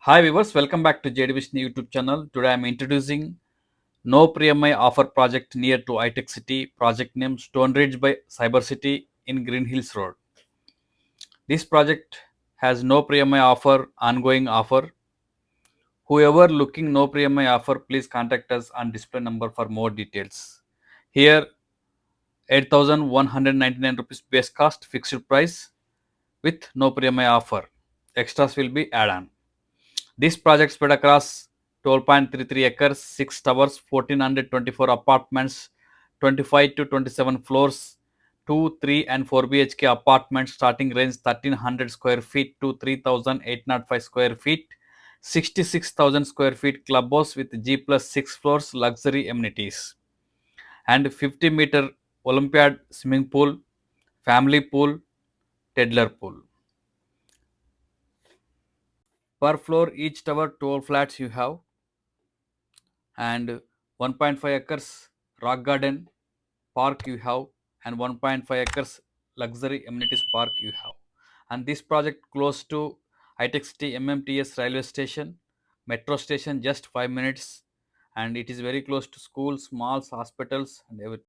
Hi viewers, welcome back to JDV's YouTube channel. Today I am introducing No Pre-EMI offer project near to Hitech City, project name Stoneridge by Cybercity in Green Hills Road. This project has no pre-EMI offer, ongoing offer. Whoever looking no pre-EMI offer, please contact us on display number for more details. Here 8,199 rupees base cost fixed price with no pre-EMI offer. Extras will be add on. This project spread across 12.33 acres, 6 towers, 1424 apartments, 25 to 27 floors, 2, 3 and 4 BHK apartments starting range 1300 square feet to 3805 square feet, 66,000 square feet clubhouse with G plus 6 floors luxury amenities and 50-meter Olympiad swimming pool, family pool, toddler pool. Per floor, each tower 12 flats you have and 1.5 acres rock garden park you have and 1.5 acres luxury amenities park you have. And this project close to Hitech City MMTS railway station, metro station just 5 minutes, and it is very close to schools, malls, hospitals and everything.